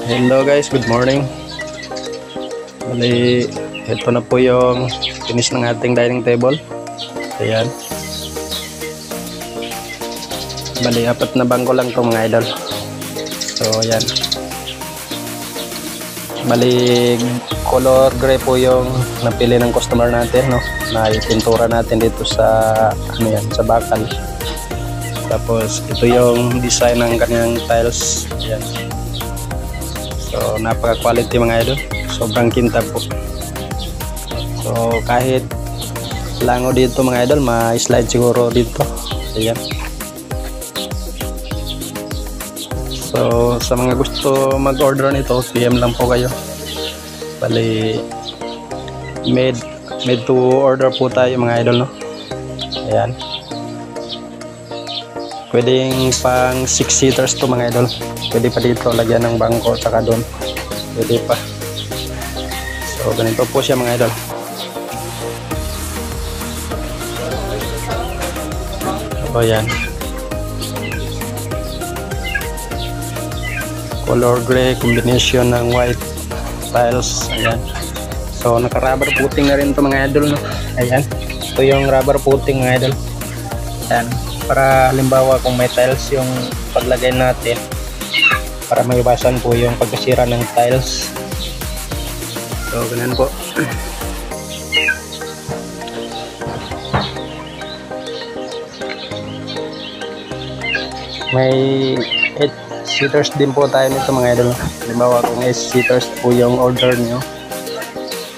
Hello guys, good morning. Bali, ito na po yung finish ng ating dining table. Ayan. Bali, 4 na bangko lang to mga idol. So, ayan. Bali, color gray po yung napili ng customer natin, no? Na ipintura natin dito sa, ano yan, sa bakal. Tapos, ito yung design ng kanyang tiles. Ayan. So, napaka-quality mga idol. Sobrang kintab po. So, kahit lango dito mga idol, ma-slide siguro dito. Ayan. So, sa mga gusto mag-order nito, PM lang po kayo. Bali, made to order po tayo mga idol, no? Ayan. Pwedeng pang 6 seaters to mga idol. Pwede pa dito lagyan ng bangko tsaka doon. Pwede pa. So ganito po siya mga idol. O yan. Color gray combination ng white tiles. Ayan. So naka-rubber footing na rin to mga idol, no? Ayan. Ito yung rubber footing mga idol. Ayan. Para halimbawa kung may tiles yung paglagay natin, para maiwasan po yung pagkasira ng tiles. So ganun po. May 8 seaters din po tayo nito mga idol. Halimbawa kung 8 seaters po yung order nyo,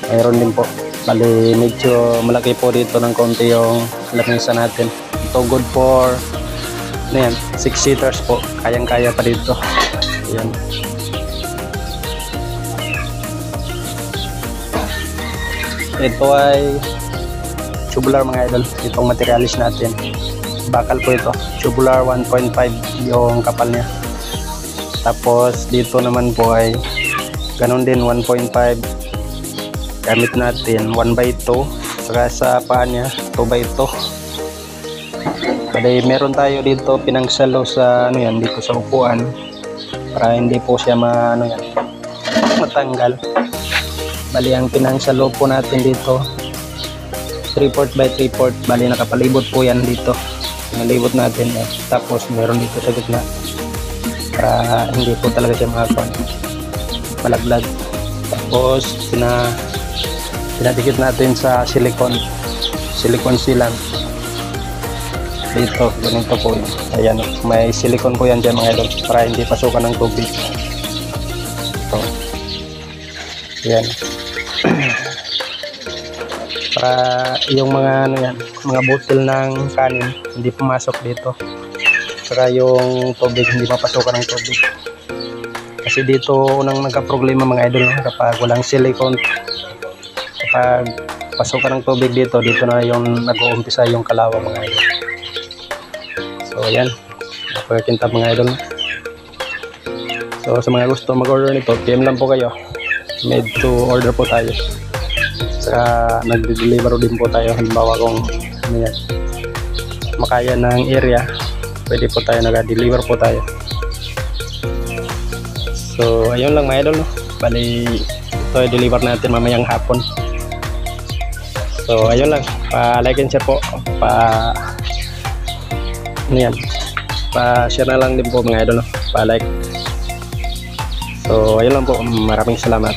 mayroon din po. Bali medyo malaki po dito ng konti yung lamesa natin. Ito good for ano yan, 6 seaters po. Kayang-kaya pa dito. Ayan. Ito ay tubular mga idol. Itong materialis natin. Bakal po ito. Tubular 1.5 yung kapal niya. Tapos dito naman po ay ganun din 1.5. Gamit natin 1/2. Saka sa paa niya 2/2. Bali meron tayo dito pinangsalo sa ano yan, dito sa upuan para hindi po siya matanggal. Bali ang pinangsalo po natin dito 3/4 by 3/4. Bali nakapalibot po yan dito. Pinalibot natin yan. Tapos meron dito sa gitna para hindi po talaga siya malaglag. Tapos pinadikit natin sa silicone sealant dito. Ganito po yun. Ayan, may silicone po yan dyan mga idol para hindi pasukan ng tubig. Ito. Ayan. Para yung mga mga butil ng kanin hindi pumasok dito. Saka yung tubig hindi mapasukan ng tubig. Kasi dito unang nagka-problema mga idol kapag walang silicone. Kapag pasukan ng tubig dito na yung nag-uumpisa yung kalawang mga idol. So ayan, napakakintab mga idol. So sa mga gusto mag-order nito, PM lang po kayo. Made to order po tayo. Saka nagde-deliver din po tayo. Halimbawa kung ano yan, makaya ng area, pwede po tayo nag-deliver po tayo. So ayun lang mga idol, no? Bali ito i-deliver natin mamayang hapon. So ayun lang, pa-like and share po, pa-share na lang din po mga idol, no? Pa-like. So ayun lang po, maraming salamat.